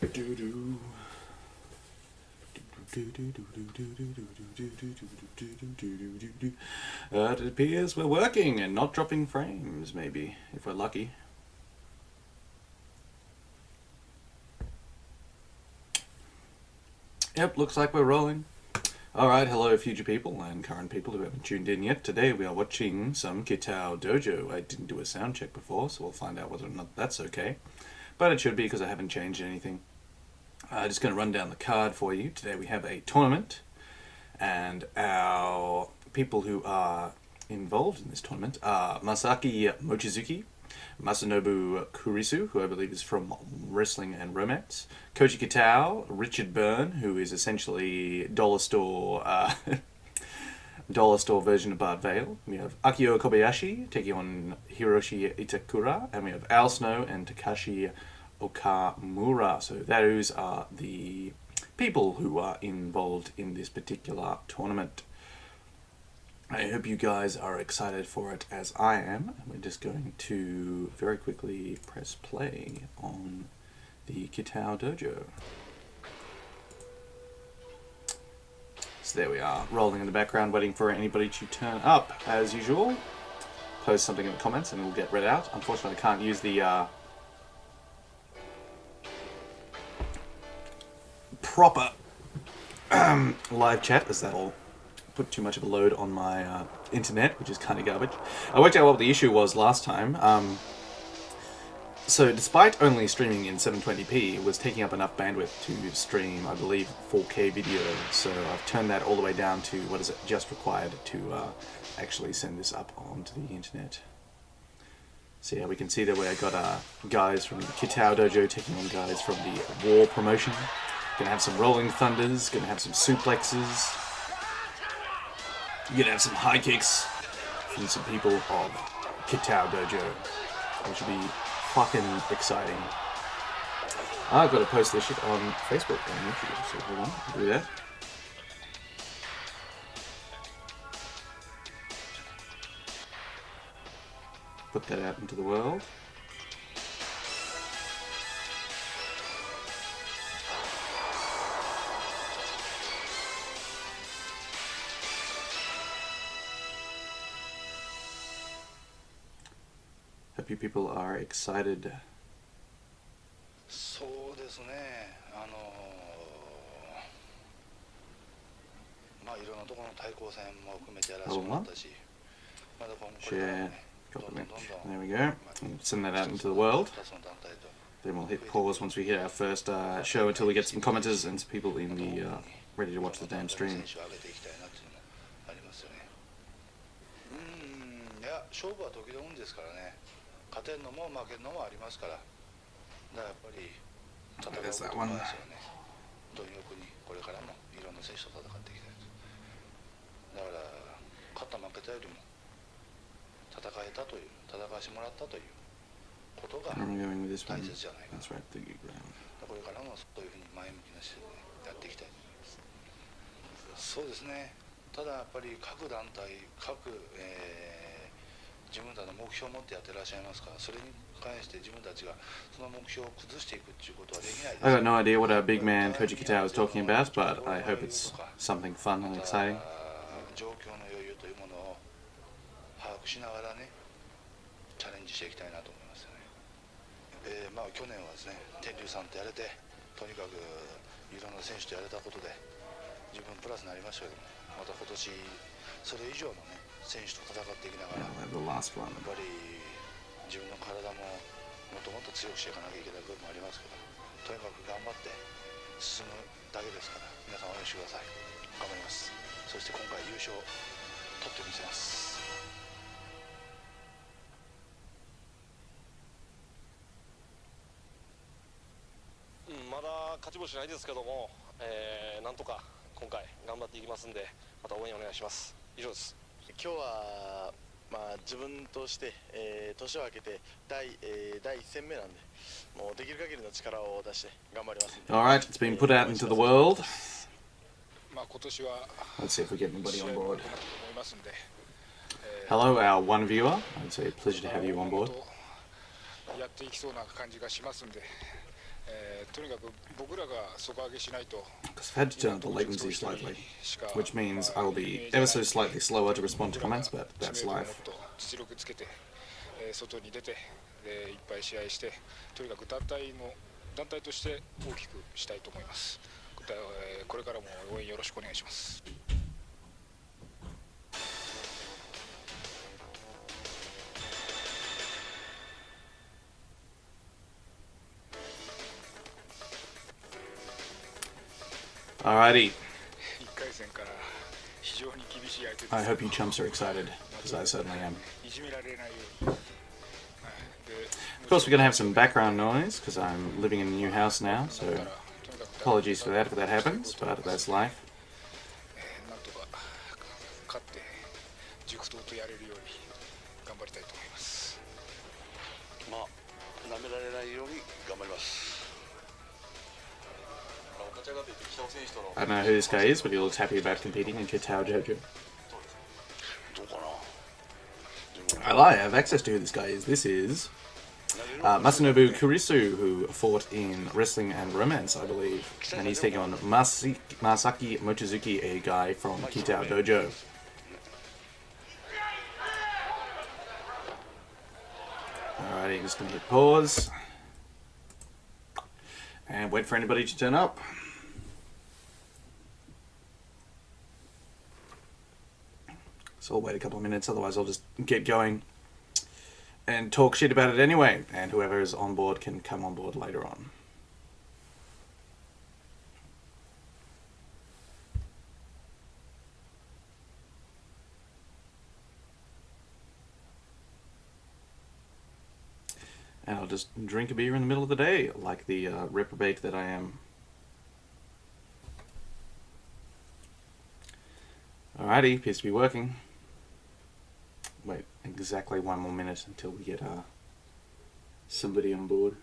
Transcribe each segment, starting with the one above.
It appears we're working and not dropping frames, maybe, if we're lucky. Yep, looks like we're rolling. Alright, hello future people and current people who haven't tuned in yet. Today we are watching some Kitao Dojo. I didn't do a sound check before, so we'll find out whether or not that's okay. But it should be because I haven't changed anything. Just going to run down the card for you. Today we have a tournament, and our people who are involved in this tournament are Masaki Mochizuki, Masanobu Kurisu, who I believe is from Wrestling and Romance, Koji Kitau, Richard Byrne, who is essentially dollar store version of Bard Vale. We have Akio Kobayashi taking on Hiroshi Itakura, and we have Al Snow and Takashi Okamura. So those are the people who are involved in this particular tournament. I hope you guys are excited for it as I am. We're just going to very quickly press play on the Kitao Dojo. So there we are, rolling in the background, waiting for anybody to turn up as usual. Post something in the comments and it'll get read out. Unfortunately I can't use the proper live chat, as that'll put too much of a load on my internet, which is kind of garbage. I worked out what the issue was last time. So despite only streaming in 720p, it was taking up enough bandwidth to stream, I believe, 4K video. So I've turned that all the way down to what is it just required to actually send this up onto the internet. So yeah, we can see that we got guys from the Kitao Dojo taking on guys from the War promotion. Gonna have some rolling thunders, gonna have some suplexes. You're gonna have some high kicks from some people of Kitao Dojo, which will be fucking exciting. I've got to post this shit on Facebook and YouTube, so hold on, I'll do that. Put that out into the world. Hope you people are excited. そうですね。まあいろんなところの対抗戦も含めてやらせてもらったし、まだ今後これからね、どんどんどんどん There we go. Send that out into the world. Then we'll hit pause once we hit our first show until we get some commenters and some people in the ready to watch the damn stream. いや勝負は時々ですからね。勝てるのも負けるのもありますから。だからやっぱり戦うこともないですよね。貪欲にこれからもいろんな選手と戦っていきたいです。だから勝った負けたよりも戦えたという戦わしてもらったということが大切じゃないかな。これからもそういうふうに前向きな姿勢でやっていきたいと思います。そうですね。ただやっぱり各団体各自分たちの目標を持ってやってらっしゃいますから、それに関して自分たちがその目標を崩していくっていうことはできないです。I got no idea what our big man Koji Kitau is talking about, but I hope it's something fun and exciting. 状況の余裕というものを把握しながらね、チャレンジしていきたいなと思いますよね。まあ去年はですね、天竜さんとやれて、とにかくいろんな選手とやれたことで自分プラスになりましたけども、また今年それ以上のね。選手と戦っていきながら、やっぱり自分の体ももっともっと強くしていかなきゃいけない部分もありますけど、とにかく頑張って進むだけですから、皆さん応援してください。頑張ります。そして今回優勝取ってみせます。まだ勝ち星ないですけども、なんとか今回頑張っていきますんで、また応援お願いします。以上です。今日はまあ自分として、年を明けて第一戦目なんで、もうできる限りの力を出して頑張ります。Alright, it's been put out into the world. まあ今年は Let's see if we get anybody on board. Hello, our one viewer. It's a pleasure to have you on board. やっていきそうな感じがしますんで、I've had to turn up the latency slightly, which means I will be ever so slightly slower to respond to comments, but that's life. 外に出ていっぱい試合してとにかく団体として大きくしたいと思います。これからも応援よろしくお願いします。Alrighty. 1回戦から非常に厳しい相手です。 I hope you chumps are excited, because I certainly am. いじめられないように。 Of course, we're going to have some background noise, because I'm living in a new house now, so apologies for that if that happens, but that's life. なんとか勝って熟闘とやれるように頑張りたいと思います。まあ舐められないように頑張ります。 I don't know who this guy is, but he looks happy about competing in Kitao Dojo. I lie, I have access to who this guy is. This is Masanobu Kurisu, who fought in Wrestling and Romance, I believe. And he's taking on Masaki Mochizuki, a guy from Kitao Dojo. Alrighty, just going to hit pause. And wait for anybody to turn up. So I'll wait a couple of minutes, otherwise I'll just get going and talk shit about it anyway, and whoever is on board can come on board later on. And I'll just drink a beer in the middle of the day, like the reprobate that I am. Alrighty, appears to be working. Wait exactly one more minute until we get somebody on board.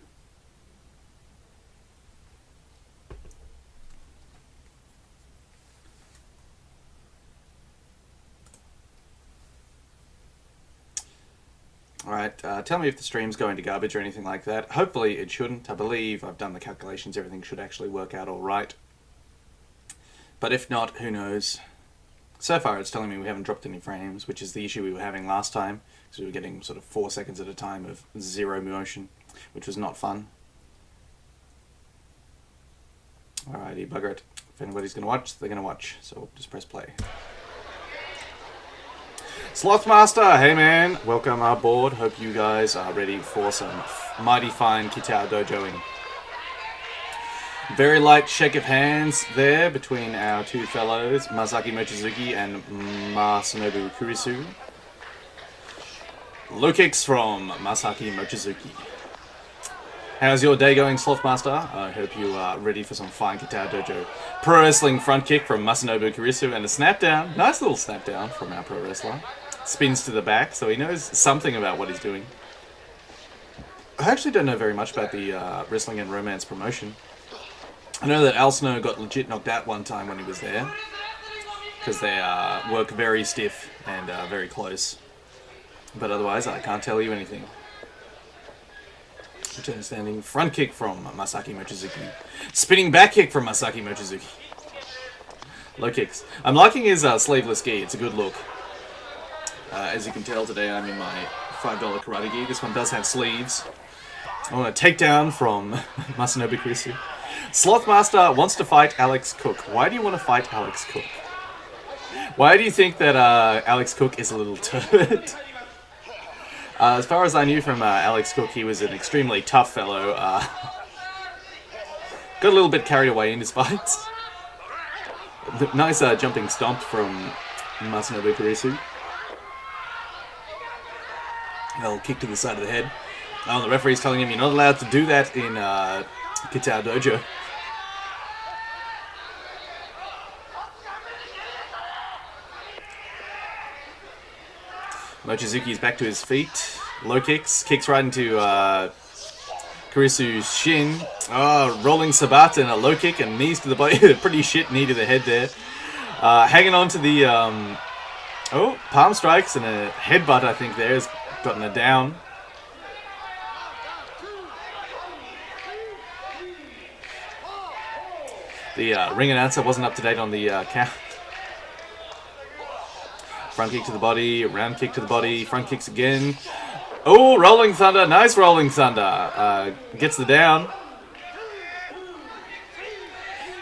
Alright, tell me if the stream's going to garbage or anything like that. Hopefully it shouldn't. I believe I've done the calculations, everything should actually work out alright. But if not, who knows. So far it's telling me we haven't dropped any frames, which is the issue we were having last time, because we were getting sort of 4 seconds at a time of zero motion, which was not fun. Alrighty, bugger it. If anybody's going to watch, they're going to watch, so we'll just press play. Slothmaster, hey man, welcome aboard. Hope you guys are ready for some mighty fine Kitao Dojoing. Very light shake of hands there between our two fellows, Masaki Mochizuki and Masanobu Kurisu. Low kicks from Masaki Mochizuki. How's your day going, Slothmaster? I hope you are ready for some fine Kitao Dojo. Pro wrestling front kick from Masanobu Kurisu and a snap down. Nice little snap down from our pro wrestler. Spins to the back, so he knows something about what he's doing. I actually don't know very much about the Wrestling and Romance promotion. I know that Al Snow got legit knocked out one time when he was there, because they work very stiff and very close. But otherwise, I can't tell you anything. Return standing front kick from Masaki Mochizuki. Spinning back kick from Masaki Mochizuki. Low kicks. I'm liking his sleeveless gi. It's a good look. As you can tell, today I'm in my $5 karate gi. This one does have sleeves. I want a takedown from Masanobu Kurisu. Slothmaster wants to fight Alex Cook. Why do you want to fight Alex Cook? Why do you think that Alex Cook is a little turd? As far as I knew from Alex Cook, he was an extremely tough fellow. Got a little bit carried away in his fights. Nice jumping stomp from Masanobu Kurisu. Little kick to the side of the head. Oh, the referee's telling him you're not allowed to do that in Kitao Dojo. Mochizuki's back to his feet. Low kicks. Kicks right into Kurisu's shin. Oh, rolling Sabata and a low kick and knees to the body. Pretty shit knee to the head there. Hanging on to the... oh, palm strikes and a headbutt, I think, there has gotten it down. The ring announcer wasn't up to date on the count. Front kick to the body, round kick to the body, front kicks again. Oh, rolling thunder, nice rolling thunder. Gets the down.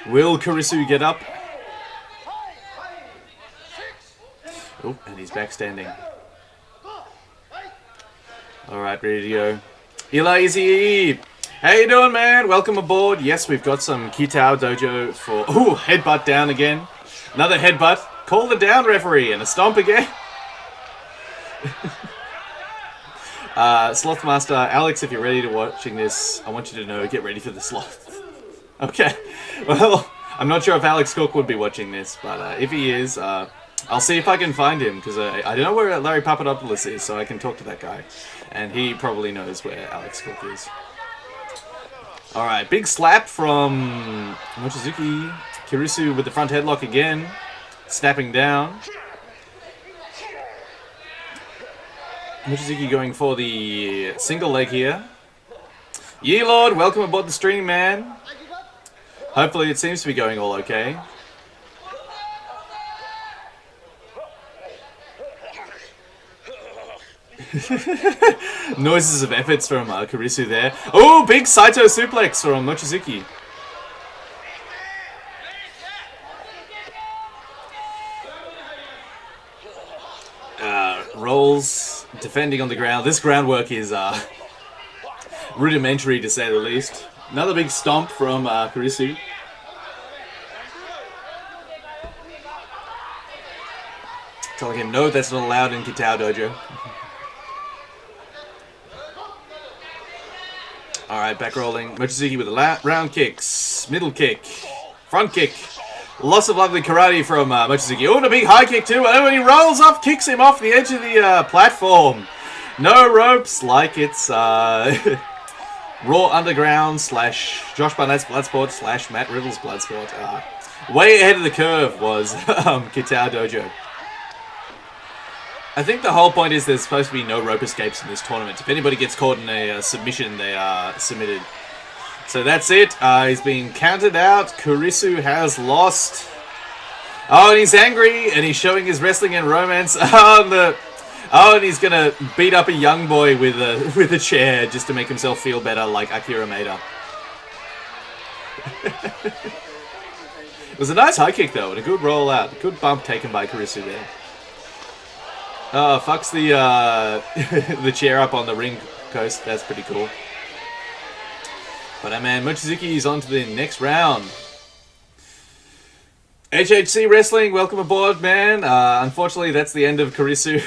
Will Kurisu get up? Oh, and he's back standing. Alright, ready to go. Elazy! How you doing, man? Welcome aboard. Yes, we've got some Kitao Dojo for... Ooh, headbutt down again. Another headbutt. Call the down, referee, and a stomp again. Slothmaster, Alex, if you're ready to watching this, I want you to know, get ready for the sloth. Okay. Well, I'm not sure if Alex Cook would be watching this, but if he is, I'll see if I can find him, because I don't know where Larry Papadopoulos is, so I can talk to that guy. And he probably knows where Alex Cook is. Alright, big slap from Mochizuki. Kurisu with the front headlock again. Snapping down. Mochizuki going for the single leg here. Ye Lord, welcome aboard the stream, man. Hopefully it seems to be going all okay. Noises of efforts from Kurisu there. Oh, big Saito suplex from Mochizuki. Rolls, defending on the ground. This groundwork is rudimentary to say the least. Another big stomp from Kurisu. Telling him, no, that's not allowed in Kitao Dojo. Alright, back rolling. Mochizuki with the round kicks. Middle kick. Front kick. Lots of lovely karate from Mochizuki. Oh, and a big high kick too. And when he rolls off, kicks him off the edge of the platform. No ropes, like it's Raw Underground / Josh Barnett's Bloodsport / Matt Riddle's Bloodsport. Way ahead of the curve was Kitao Dojo. I think the whole point is there's supposed to be no rope escapes in this tournament. If anybody gets caught in a submission, they are submitted. So that's it. He's being counted out. Kurisu has lost. Oh, and he's angry, and he's showing his wrestling and romance. Oh, and he's gonna beat up a young boy with a chair just to make himself feel better, like Akira Maeda. It was a nice high kick though, and a good roll out. Good bump taken by Kurisu there. Oh, fucks the the chair up on the ring post. That's pretty cool. But man, Mochizuki is on to the next round. HHC Wrestling, welcome aboard, man. Unfortunately, that's the end of Kurisu.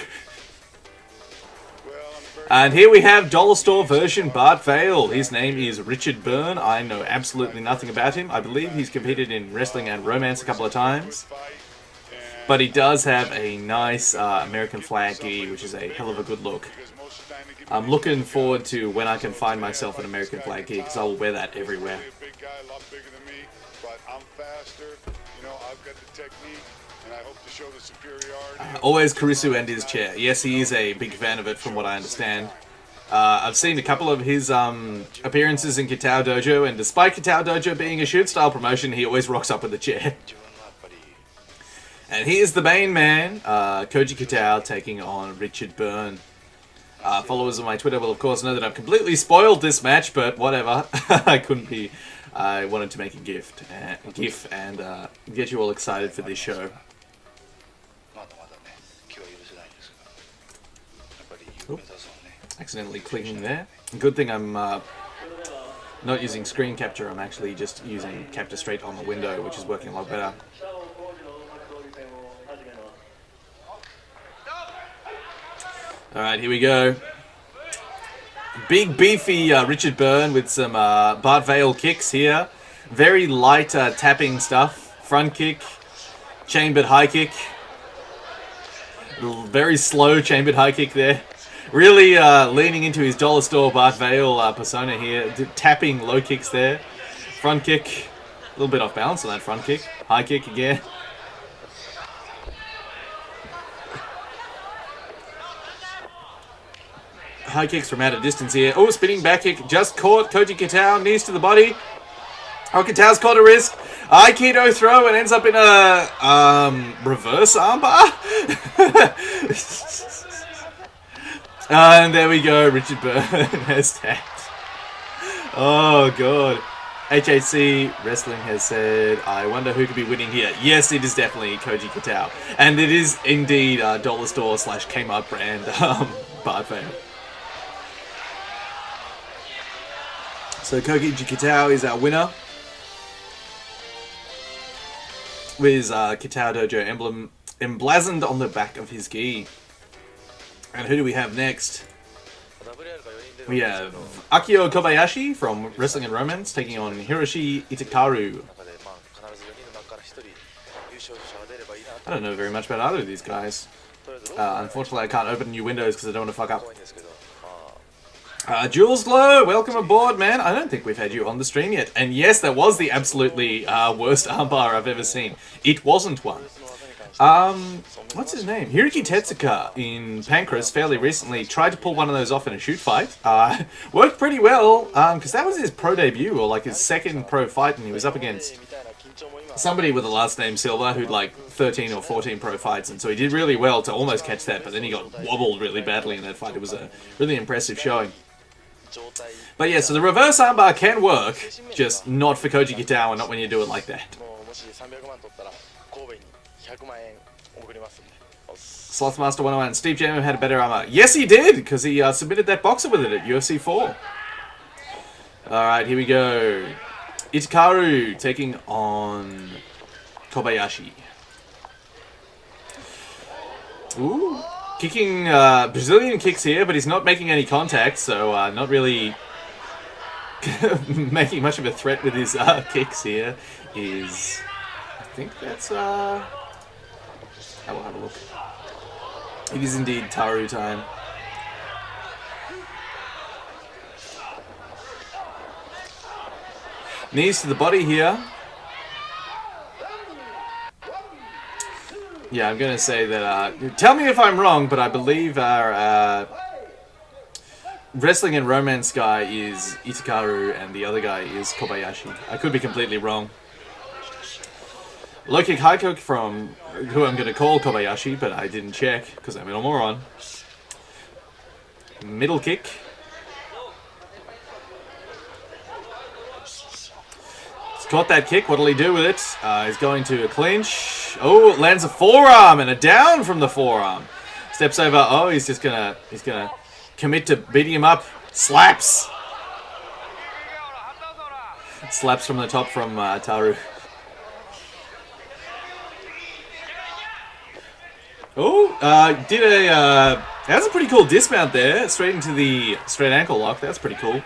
And here we have Dollar Store version Bart Vale. His name is Richard Byrne. I know absolutely nothing about him. I believe he's competed in wrestling and romance a couple of times. But he does have a nice American flag gi, which is a hell of a good look. I'm looking forward to when I can find myself an American flag gi, because I will wear that everywhere. Always Kurisu and his chair. Yes, he is a big fan of it from what I understand. I've seen a couple of his appearances in Kitao Dojo, and despite Kitao Dojo being a shoot-style promotion, he always rocks up with a chair. And here's the main man, Koji Kitao, taking on Richard Byrne. Followers of my Twitter will of course know that I've completely spoiled this match, but whatever. I wanted to make a gif and get you all excited for this show. Oop. Accidentally clicking there. Good thing I'm not using screen capture, I'm actually just using capture straight on the window, which is working a lot better. Alright, here we go. Big beefy Richard Byrne with some Bart Vale kicks here. Very light tapping stuff. Front kick, chambered high kick. Very slow chambered high kick there. Really leaning into his Dollar Store Bart Vale persona here. Tapping low kicks there. Front kick. A little bit off balance on that front kick. High kick again. High kicks from out of distance here. Oh, spinning back kick. Just caught. Koji Kitao. Knees to the body. Oh, Kitao's caught a wrist. Aikido throw and ends up in a reverse armbar. And there we go. Richard Byrne has tapped. Oh god. HHC Wrestling has said, I wonder who could be winning here. Yes, it is definitely Koji Kitau. And it is indeed Dollar Store / Kmart brand Bard Fail. So Koji Kitau is our winner. With his Kitao Dojo emblem emblazoned on the back of his gi. And who do we have next? We have Akio Kobayashi from Wrestling and Romance taking on Hiroshi Itakaru. I don't know very much about either of these guys. Unfortunately, I can't open new windows because I don't want to fuck up. Jules Glow, welcome aboard, man. I don't think we've had you on the stream yet. And yes, that was the absolutely worst armbar I've ever seen. It wasn't one. What's his name? Hiroki Tetsuka in Pancras fairly recently tried to pull one of those off in a shoot fight. Worked pretty well, because that was his pro debut, or like his second pro fight, and he was up against somebody with the last name Silva who'd like 13 or 14 pro fights, and so he did really well to almost catch that, but then he got wobbled really badly in that fight. It was a really impressive showing. But yeah, so the reverse armbar can work, just not for Koji Kitau and not when you do it like that. Slothmaster 101, Steve Jammer had a better armor. Yes, he did, because he submitted that boxer with it at UFC 4. Alright, here we go. Itakaru taking on Kobayashi. Ooh. Kicking Brazilian kicks here, but he's not making any contact, so not really making much of a threat with his kicks here. Is I think that's I will have a look. It is indeed Taru time. Knees to the body here. Yeah, I'm going to say that, tell me if I'm wrong, but I believe our Wrestling and Romance guy is Itakaru and the other guy is Kobayashi. I could be completely wrong. Low kick, high kick from who I'm going to call Kobayashi, but I didn't check because I'm a moron. Middle kick. Caught that kick. What'll he do with it? He's going to a clinch. Oh, lands a forearm and a down from the forearm. Steps over. Oh, he's gonna commit to beating him up. Slaps. Slaps from the top from Taru. Oh, did a that's a pretty cool dismount there. Straight into the straight ankle lock. That's pretty cool.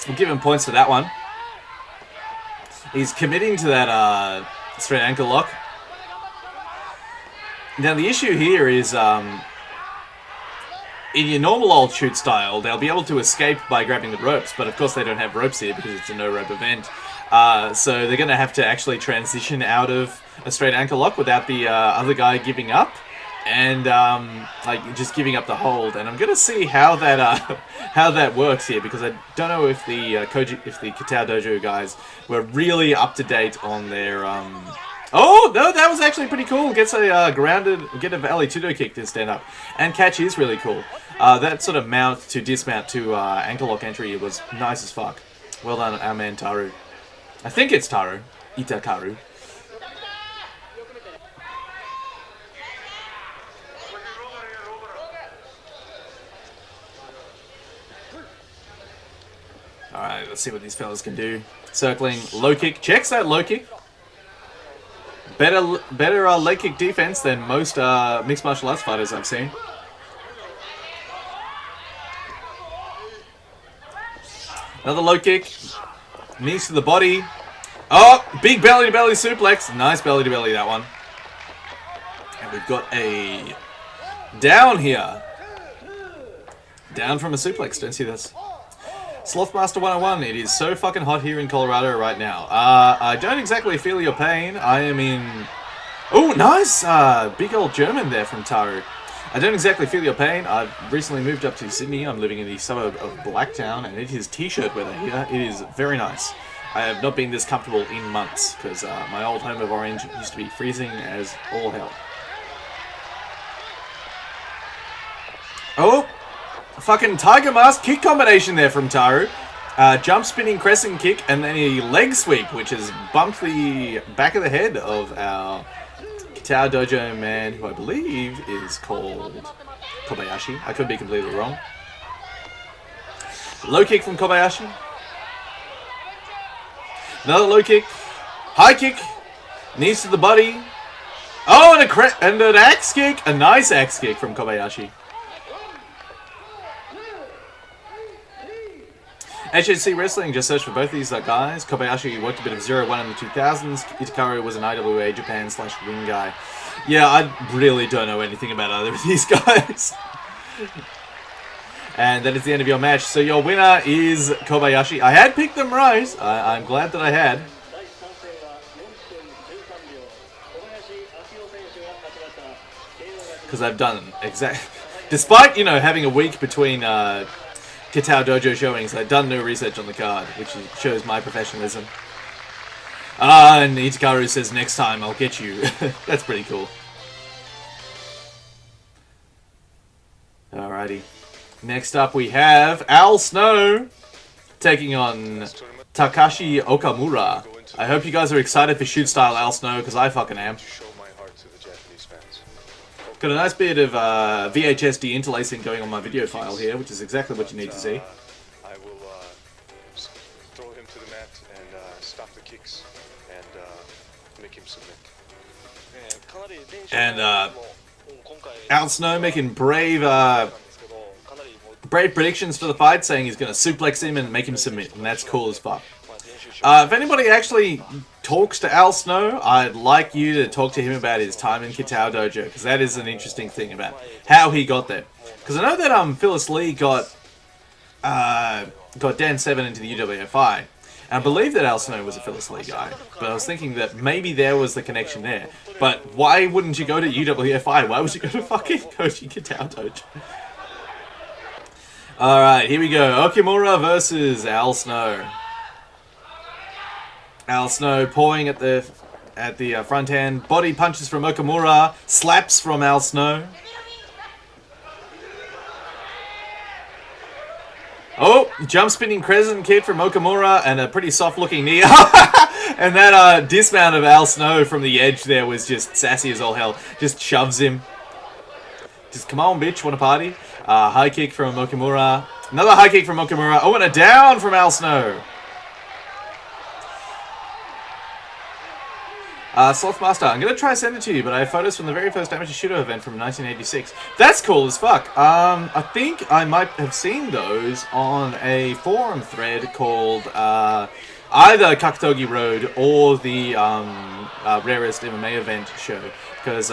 We'll give him points for that one. He's committing to that straight ankle lock. Now the issue here is, in your normal old shoot style, they'll be able to escape by grabbing the ropes, but of course they don't have ropes here because it's a no-rope event. So they're going to have to actually transition out of a straight ankle lock without the other guy giving up. And like just giving up the hold, and I'm gonna see how that works here because I don't know if the Kitao Dojo guys were really up to date on their. Oh no, that was actually pretty cool. Gets a get a Valley Tudo kick to stand up, and catch is really cool. That sort of mount to dismount to ankle lock entry was nice as fuck. Well done, our man Taru. I think it's Taru, Itakaru. Alright, let's see what these fellas can do. Circling, low kick. Checks that low kick. Better leg kick defense than most mixed martial arts fighters I've seen. Another low kick. Knees to the body. Oh, big belly-to-belly suplex. Nice belly-to-belly, that one. And we've got a down here. Down from a suplex. Don't see this. Slothmaster 101, it is so fucking hot here in Colorado right now. I don't exactly feel your pain. I am in... Oh, nice! Big old German there from Taru. I don't exactly feel your pain. I've recently moved up to Sydney. I'm living in the suburb of Blacktown, and it is t-shirt weather here. It is very nice. I have not been this comfortable in months, because my old home of Orange used to be freezing as all hell. Oh! A fucking Tiger Mask kick combination there from Taru. Jump spinning crescent kick, and then a leg sweep, which has bumped the back of the head of our Kitao Dojo man, who I believe is called Kobayashi. I could be completely wrong. Low kick from Kobayashi. Another low kick. High kick. Knees to the body. Oh, and an axe kick. A nice axe kick from Kobayashi. HHC Wrestling, just search for both these guys. Kobayashi worked a bit of 0-1 in the 2000s. Itakaru was an IWA Japan / ring guy. Yeah, I really don't know anything about either of these guys. And that is the end of your match. So your winner is Kobayashi. I had picked them right. I'm glad that I had. Because I've done despite, you know, having a week between Kitao Dojo showings, I've done no research on the card, which shows my professionalism. And Itakaru says, next time I'll get you. That's pretty cool. Alrighty. Next up we have Al Snow taking on Takashi Okamura. I hope you guys are excited for shoot style Al Snow, because I fucking am. Got a nice bit of VHS de-interlacing going on my video file here, which is exactly what you need to see. I will throw him to the mat and stop the kicks and make him submit. And Al Snow making brave predictions for the fight, saying he's going to suplex him and make him submit, and that's cool as fuck. If anybody actually talks to Al Snow, I'd like you to talk to him about his time in Kitao Dojo, because that is an interesting thing about how he got there. Because I know that Phyllis Lee got Dan Severn into the UWFI, and I believe that Al Snow was a Phyllis Lee guy, but I was thinking that maybe there was the connection there. But why wouldn't you go to UWFI? Why would you go to fucking Kitao Dojo? Alright, here we go. Okamura versus Al Snow. Al Snow pawing at the front end. Body punches from Okamura. Slaps from Al Snow. Oh, jump spinning crescent kick from Okamura and a pretty soft looking knee. And that dismount of Al Snow from the edge there was just sassy as all hell. Just shoves him. Just come on, bitch, wanna party? High kick from Okamura. Another high kick from Okamura. Oh, and a down from Al Snow. Slothmaster, I'm going to try to send it to you, but I have photos from the very first Amateur Shooter event from 1986. That's cool as fuck. I think I might have seen those on a forum thread called either Kakatogi Road or the Rarest MMA event show, because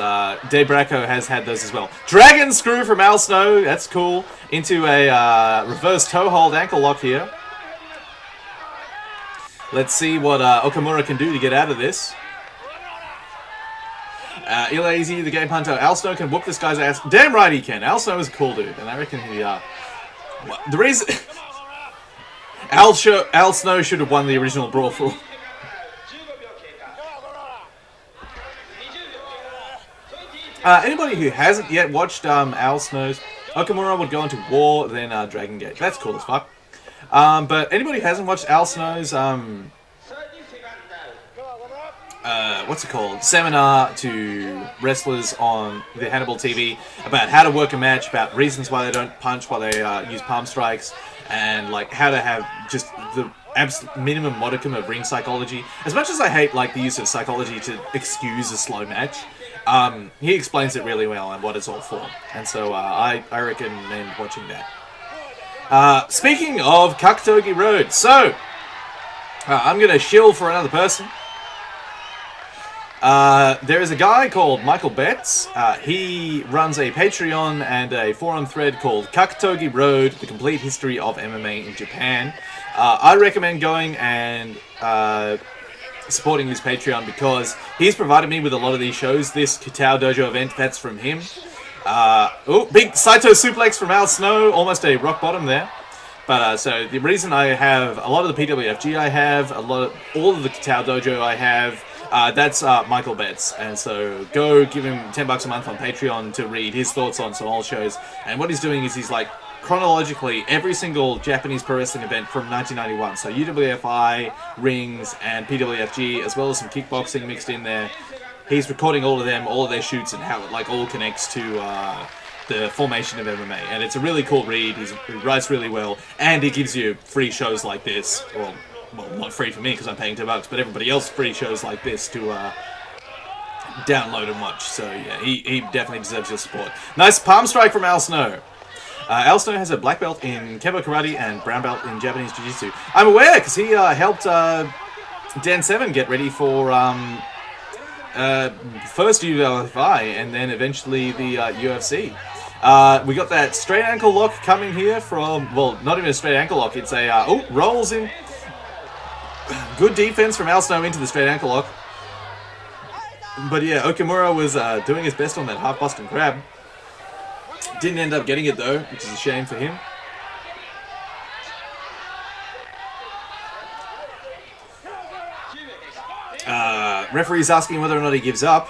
Dave Bracco has had those as well. Dragon Screw from Al Snow, that's cool. Into a reverse toe hold ankle lock here. Let's see what Okamura can do to get out of this. Ilazy, the game hunter. Al Snow can whoop this guy's ass. Damn right he can. Al Snow is a cool dude, and I reckon he, the reason... Al Snow should have won the original Brawl for... anybody who hasn't yet watched Al Snow's... Okamura would go into war, then Dragon Gate. That's cool as fuck. But anybody who hasn't watched Al Snow's... what's it called? Seminar to wrestlers on the Hannibal TV about how to work a match, about reasons why they don't punch, why they use palm strikes, and like how to have just the absolute minimum modicum of ring psychology. As much as I hate like the use of psychology to excuse a slow match, he explains it really well and what it's all for. And so I recommend watching that. Speaking of Kakatogi Road, so I'm gonna shill for another person. There is a guy called Michael Betts. He runs a Patreon and a forum thread called Kakatogi Road, The Complete History of MMA in Japan. I recommend going and supporting his Patreon because he's provided me with a lot of these shows. This Kitao Dojo event, that's from him. Oh, big Saito suplex from Al Snow, almost a rock bottom there. But so the reason I have a lot of the PWFG I have, all of the Kitao Dojo I have, that's Michael Betts. And so go give him $10 a month on Patreon to read his thoughts on some old shows. And what he's doing is he's like chronologically every single Japanese pro wrestling event from 1991. So UWFI, rings, and PWFG, as well as some kickboxing mixed in there. He's recording all of them, all of their shoots, and how it like all connects to the formation of MMA. And it's a really cool read. He writes really well, and he gives you free shows like this. Well, not free for me because I'm paying $10, but everybody else free shows like this to download and watch. So yeah, he definitely deserves your support. Nice palm strike from Al Snow. Al Snow has a black belt in Kempo Karate and brown belt in Japanese Jiu-Jitsu. I'm aware because he helped Dan Seven get ready for first UWFI and then eventually the UFC. We got that straight ankle lock coming here from, well, not even a straight ankle lock, it's a, rolls in. Good defense from Al Snow into the straight ankle lock. But yeah, Okamura was doing his best on that half Boston Crab. Didn't end up getting it though, which is a shame for him. Referee's asking whether or not he gives up.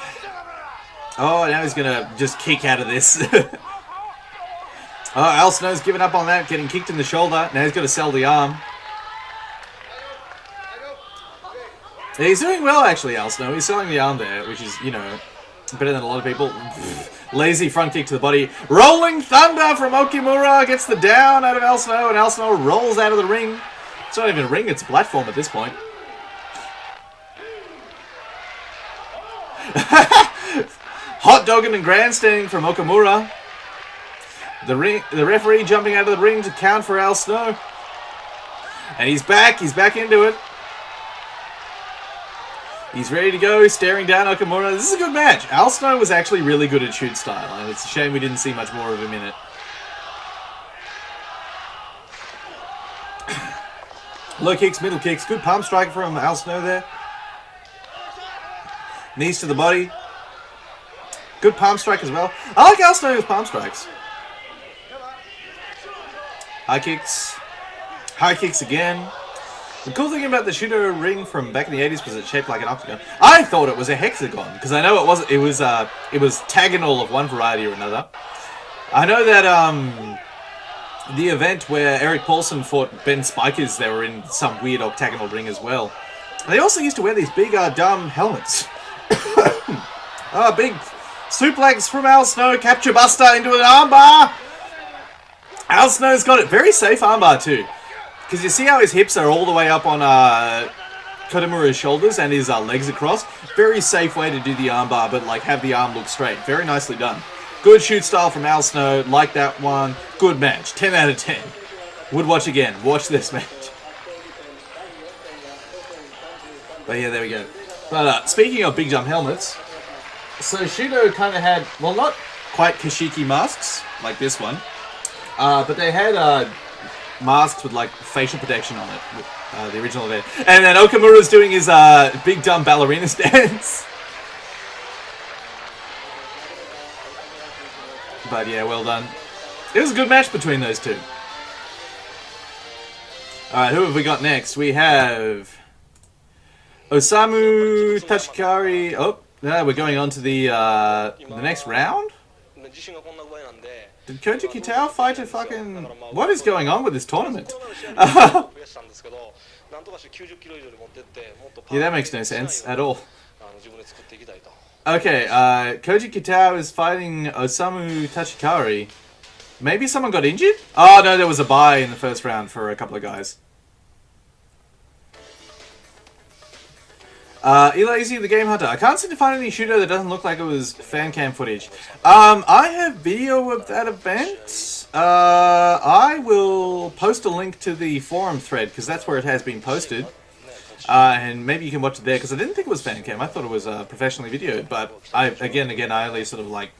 Oh, now he's gonna just kick out of this. Oh, Al Snow's given up on that, getting kicked in the shoulder. Now he's got to sell the arm. Yeah, he's doing well, actually, Al Snow. He's selling the arm there, which is, you know, better than a lot of people. Lazy front kick to the body. Rolling Thunder from Okamura gets the down out of Al Snow, and Al Snow rolls out of the ring. It's not even a ring, it's a platform at this point. Hot dogging and grandstanding from Okamura. The referee jumping out of the ring to count for Al Snow. And he's back into it. He's ready to go, staring down Okamura. This is a good match. Al Snow was actually really good at shoot style, and it's a shame we didn't see much more of him in it. Low kicks, middle kicks. Good palm strike from Al Snow there. Knees to the body. Good palm strike as well. I like Al Snow's palm strikes. High kicks. High kicks again. The cool thing about the Shudo ring from back in the 80s was it shaped like an octagon. I thought it was a hexagon, because I know it wasn't. It was tagonal of one variety or another. I know that the event where Eric Paulson fought Ben Spikers, they were in some weird octagonal ring as well. They also used to wear these big dumb helmets. Big suplex from Al Snow, capture buster into an armbar. Al Snow's got it. Very safe armbar too. Because you see how his hips are all the way up on Kotamura's shoulders and his legs across? Very safe way to do the armbar, but like have the arm look straight. Very nicely done. Good shoot style from Al Snow. Like that one. Good match. 10 out of 10. Would watch again. Watch this match. But yeah, there we go. But speaking of big jump helmets, so Shudo kind of had, well, not quite Kashiki masks like this one, but they had masks with like facial protection on it, with, the original event. And then Okamura's doing his big dumb ballerina stance. But yeah, well done. It was a good match between those two. Alright, who have we got next? We have Osamu Tachikari. Oh, no, we're going on to the next round? Did Koji Kitau fight a fucking... What is going on with this tournament? Yeah, that makes no sense at all. Okay, Koji Kitau is fighting Osamu Tachikari. Maybe someone got injured? Oh, no, there was a bye in the first round for a couple of guys. Elazy the Game Hunter. I can't seem to find any shooter that doesn't look like it was fan cam footage. I have video of that event. I will post a link to the forum thread because that's where it has been posted. And maybe you can watch it there because I didn't think it was fan cam. I thought it was professionally videoed, but I only sort of like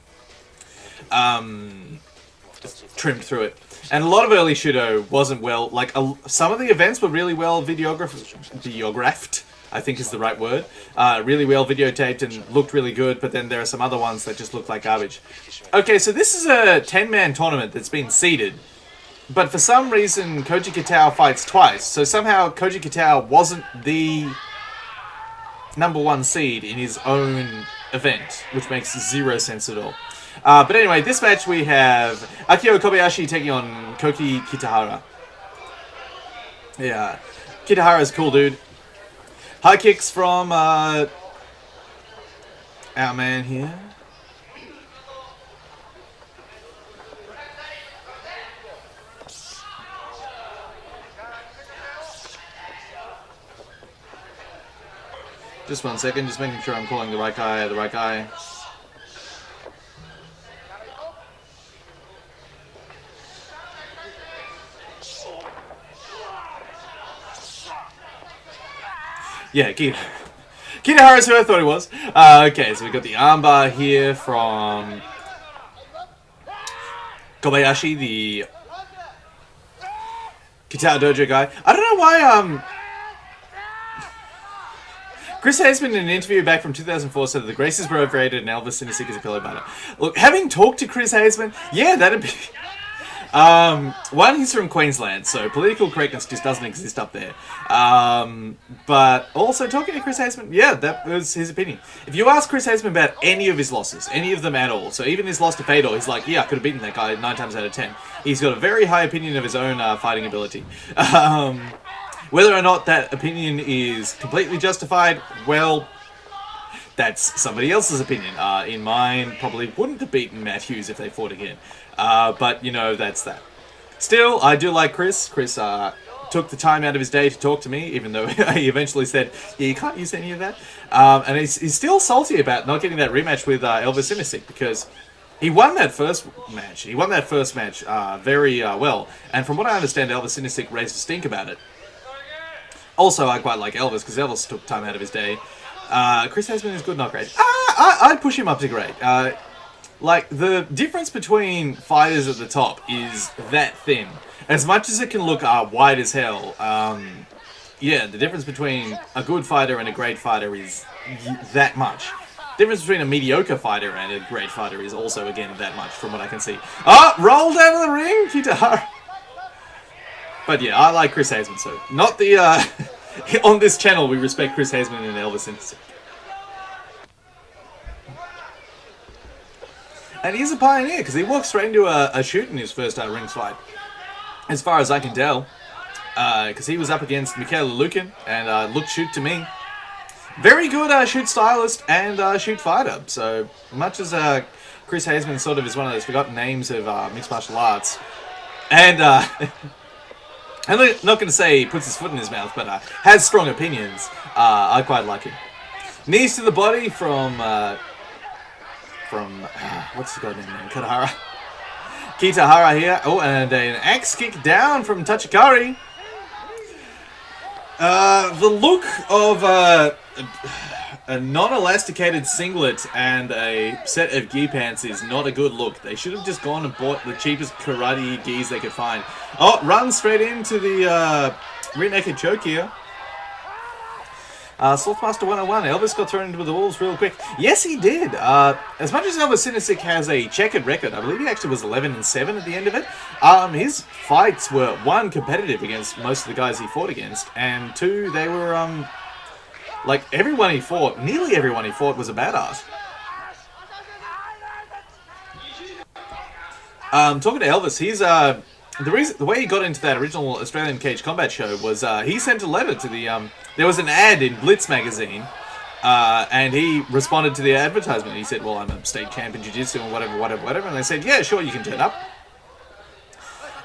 trimmed through it. And a lot of early Shudo wasn't well. Like some of the events were really well videographed. I think is the right word. Really well videotaped and looked really good, but then there are some other ones that just look like garbage. Okay, so this is a 10-man tournament that's been seeded. but for some reason, Koji Kitao fights twice. So somehow Koji Kitao wasn't the #1 seed in his own event, which makes zero sense at all. But anyway, this match we have Akio Kobayashi taking on Koki Kitahara. Yeah, Kitahara's cool, dude. High kicks from our man here. Just 1 second, just making sure I'm calling the right guy, Yeah, Kitahara's who I thought it was. Okay, so we got the armbar here from Kobayashi, the Kitao Dojo guy. I don't know why, Chris Haseman in an interview back from 2004 said that the Gracies were overrated and Elvis Sinisic is a pillow butter. Look, having talked to Chris Haseman, yeah, that'd be... one, he's from Queensland, so political correctness just doesn't exist up there. But also talking to Chris Haseman, yeah, that was his opinion. If you ask Chris Haseman about any of his losses, any of them at all, so even his loss to Fedor, he's like, yeah, I could have beaten that guy 9 times out of 10. He's got a very high opinion of his own fighting ability. Whether or not that opinion is completely justified, well, that's somebody else's opinion. In mine, probably wouldn't have beaten Matt Hughes if they fought again. But, you know, that's that. Still, I do like Chris. Chris took the time out of his day to talk to me, even though he eventually said, yeah, you can't use any of that. And he's still salty about not getting that rematch with Elvis Sinisic, because he won that first match. He won that first match very well. And from what I understand, Elvis Sinisic raised a stink about it. Also, I quite like Elvis, because Elvis took time out of his day. Chris Haseman is good, not great. I'd push him up to great. Like, the difference between fighters at the top is that thin. As much as it can look wide as hell, yeah, the difference between a good fighter and a great fighter is that much. The difference between a mediocre fighter and a great fighter is also, again, that much, from what I can see. Roll down to the ring, Kitahara. But yeah, I like Chris Haseman, so not the, on this channel we respect Chris Haseman and Elvis Sinisic. And he's a pioneer, because he walked straight into a shoot in his first rings fight. As far as I can tell. Because he was up against Mikhail Lukin, and looked shoot to me. Very good shoot stylist and shoot fighter. So, much as Chris Haseman sort of is one of those forgotten names of mixed martial arts. And, I'm not going to say he puts his foot in his mouth, but has strong opinions. I quite like him. Knees to the body from what's the guy name? Kitahara here. Oh, and an axe kick down from Tachikari. The look of a non-elasticated singlet and a set of gi pants is not a good look. They should have just gone and bought the cheapest karate gis they could find. Oh, run straight into the rear naked choke here. Slothmaster 101, Elvis got thrown into the walls real quick. Yes, he did. As much as Elvis Sinisic has a checkered record, I believe he actually was 11-7 at the end of it. His fights were, 1, competitive against most of the guys he fought against, and 2, they were, like, everyone he fought, nearly everyone he fought was a badass. Talking to Elvis, he's, the way he got into that original Australian Cage Combat show was, he sent a letter to the, there was an ad in Blitz magazine, and he responded to the advertisement. He said, well, I'm a state champ in jiu-jitsu and whatever, and they said, yeah, sure, you can turn up.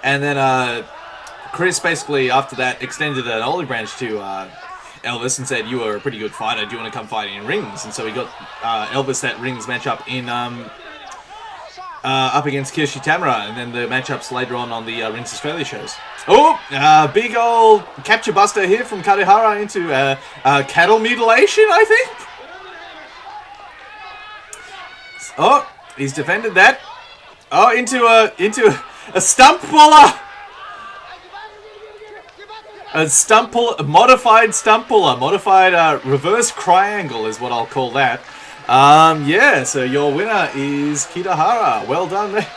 And then, Chris basically, after that, extended an olive branch to, Elvis and said, you are a pretty good fighter, do you want to come fight in rings? And so he got, Elvis that rings matchup in, up against Kirshi Tamura, and then the matchups later on the Rings Australia shows. Oh, big old capture buster here from Kitahara into cattle mutilation, I think. Oh, he's defended that. Oh, into a stump puller. A modified stump puller, modified reverse triangle is what I'll call that. Yeah, so your winner is Kitahara. Well done, mate.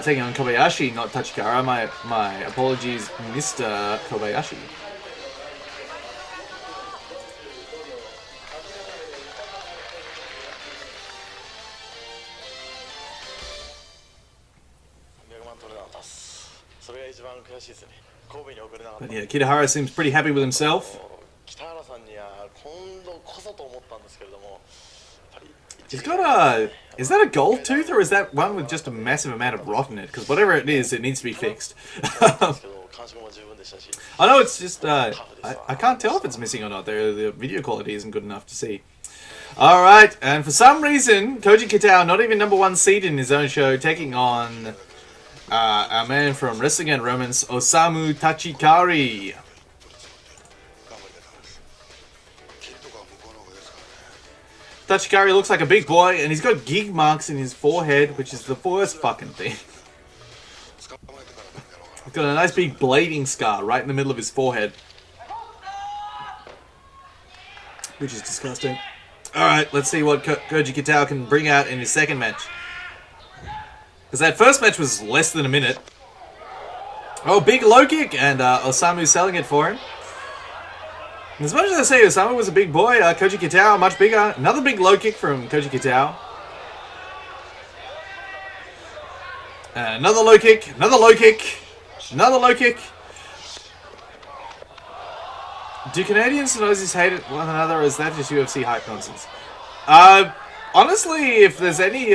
taking on Kobayashi, not Tachikari. My apologies, Mr. Kobayashi. But yeah, Kitahara seems pretty happy with himself. He's got a... Is that a gold tooth or is that one with just a massive amount of rot in it? Because whatever it is, it needs to be fixed. I know it's just... I can't tell if it's missing or not. The video quality isn't good enough to see. Alright, and for some reason, Koji Kitau, not even #1 seed in his own show, taking on a man from Wrestling and Romance, Osamu Tachikari. Tachikari looks like a big boy, and he's got gig marks in his forehead, which is the worst fucking thing. He's got a nice big blading scar right in the middle of his forehead. Which is disgusting. Alright, let's see what Koji Kitau can bring out in his second match. Because that first match was less than a minute. Oh, big low kick, and Osamu's selling it for him. And as much as I say Osamu was a big boy, Koji Kitau much bigger. Another big low kick from Koji Kitau. Another low kick, another low kick, another low kick. Do Canadians and Aussies hate one another, or is that just UFC hype nonsense? Honestly, if there's any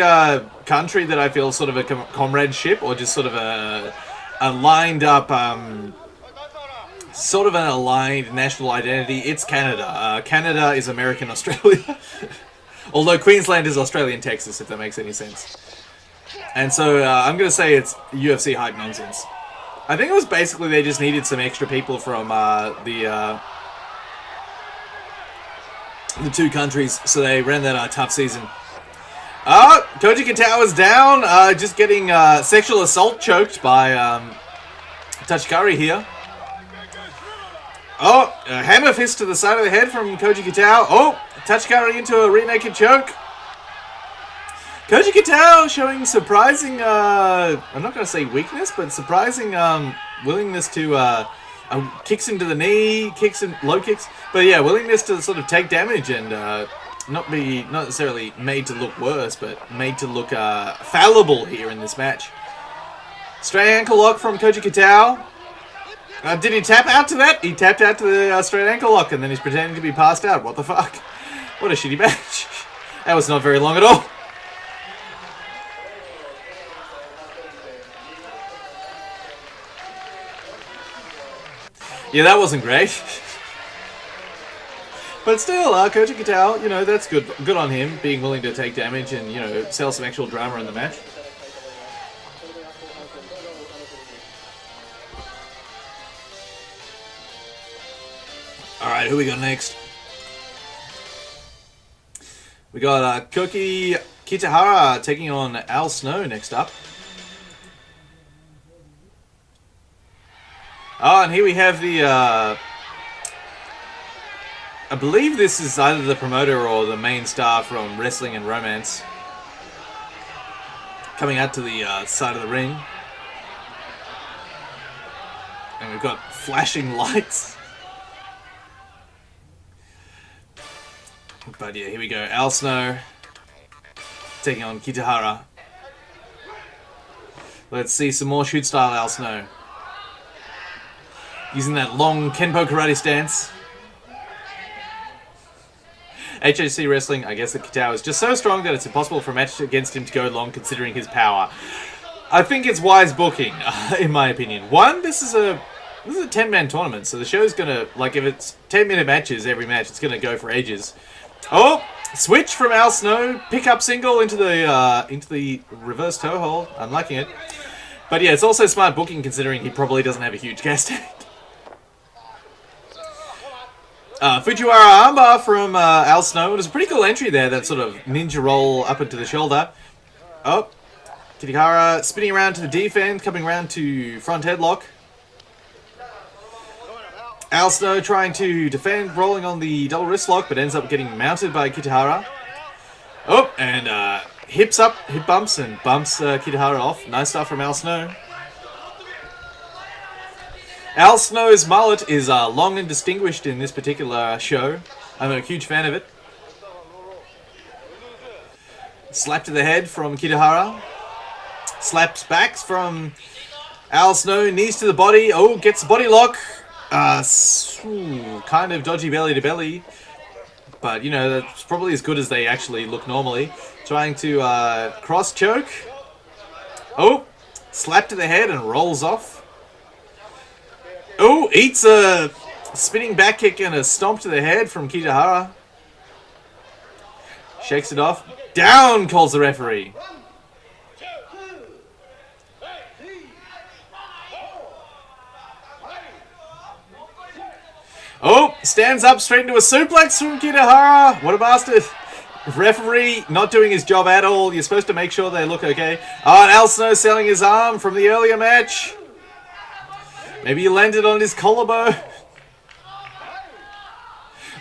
country that I feel sort of a comradeship, or just sort of a lined up... sort of an aligned national identity, it's Canada. Canada is American Australia. Although Queensland is Australian Texas, if that makes any sense. And so I'm going to say it's UFC hype nonsense. I think it was basically they just needed some extra people from the two countries, so they ran that tough season. Koji Kitau is down, just getting sexual assault choked by Tachikari here. Oh, a hammer fist to the side of the head from Koji Kitau. Oh, Tachikari into a rear naked choke. Koji Kitau showing surprising, I'm not going to say weakness, but surprising willingness to, kicks into the knee, low kicks. But yeah, willingness to sort of take damage and not necessarily made to look worse, but made to look fallible here in this match. Straight ankle lock from Koji Kitau. Did he tap out to that? He tapped out to the straight ankle lock, and then he's pretending to be passed out. What the fuck? What a shitty match. That was not very long at all. Yeah, that wasn't great. But still, Koji Kitau, you know, that's good. Good on him, being willing to take damage and, you know, sell some actual drama in the match. Alright, who we got next? We got Koki Kitahara taking on Al Snow next up. Oh, and here we have the, I believe this is either the promoter or the main star from Wrestling and Romance. Coming out to the side of the ring. And we've got flashing lights. But yeah, here we go. Al Snow taking on Kitahara. Let's see some more shoot style Al Snow. Using that long Kenpo karate stance. HHC Wrestling, I guess that Kitau is just so strong that it's impossible for a match against him to go long considering his power. I think it's wise booking, in my opinion. One, this is a 10-man tournament, so the show's gonna, like, if it's 10-minute matches every match, it's gonna go for ages. Oh, switch from Al Snow, pick up single into the reverse toe hold. I'm liking it. But yeah, it's also smart booking considering he probably doesn't have a huge gas tank. Fujiwara armbar from Al Snow. It was a pretty cool entry there, that sort of ninja roll up into the shoulder. Oh, Kitahara spinning around to the defense, coming around to front headlock. Al Snow trying to defend, rolling on the double wrist lock, but ends up getting mounted by Kitahara. Oh, and hips up, hip bumps, and bumps Kitahara off. Nice stuff from Al Snow. Al Snow's mullet is long and distinguished in this particular show. I'm a huge fan of it. Slap to the head from Kitahara. Slaps back from Al Snow. Knees to the body. Oh, gets the body lock. Kind of dodgy belly to belly. But, you know, that's probably as good as they actually look normally. Trying to cross choke. Oh, slap to the head and rolls off. Oh, eats a spinning back kick and a stomp to the head from Kitahara. Shakes it off. Down, calls the referee. Oh, stands up straight into a suplex from Kitahara. What a bastard. Referee not doing his job at all. You're supposed to make sure they look okay. Oh, and Al Snow selling his arm from the earlier match. Maybe he landed on his collarbone.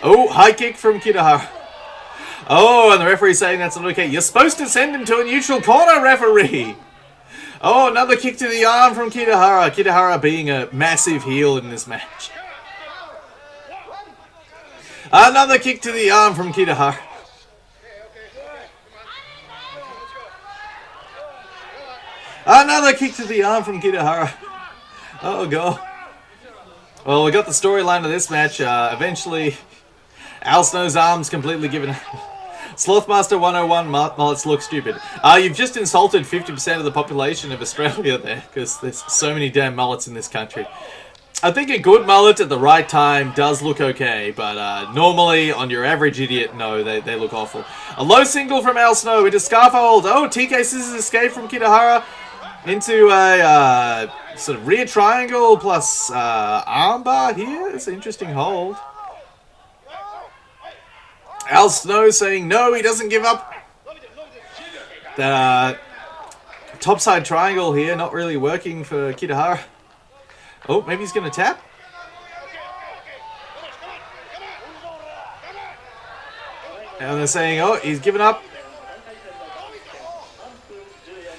Oh, high kick from Kitahara. Oh, and the referee saying that's not okay. You're supposed to send him to a neutral corner, referee. Oh, another kick to the arm from Kitahara. Kitahara being a massive heel in this match. Another kick to the arm from Kitahara. Another kick to the arm from Kitahara. Oh, God. Well, we got the storyline of this match. Eventually, Al Snow's arm's completely given up. Slothmaster 101 mullets look stupid. You've just insulted 50% of the population of Australia there, because there's so many damn mullets in this country. I think a good mullet at the right time does look okay, but normally, on your average idiot, no, they look awful. A low single from Al Snow into scarf hold. Oh, TK Scissors escape from Kitahara into a sort of rear triangle plus armbar here. It's an interesting hold. Al Snow saying no, he doesn't give up. The topside triangle here, not really working for Kitahara. Oh, maybe he's going to tap? And they're saying, oh, he's given up.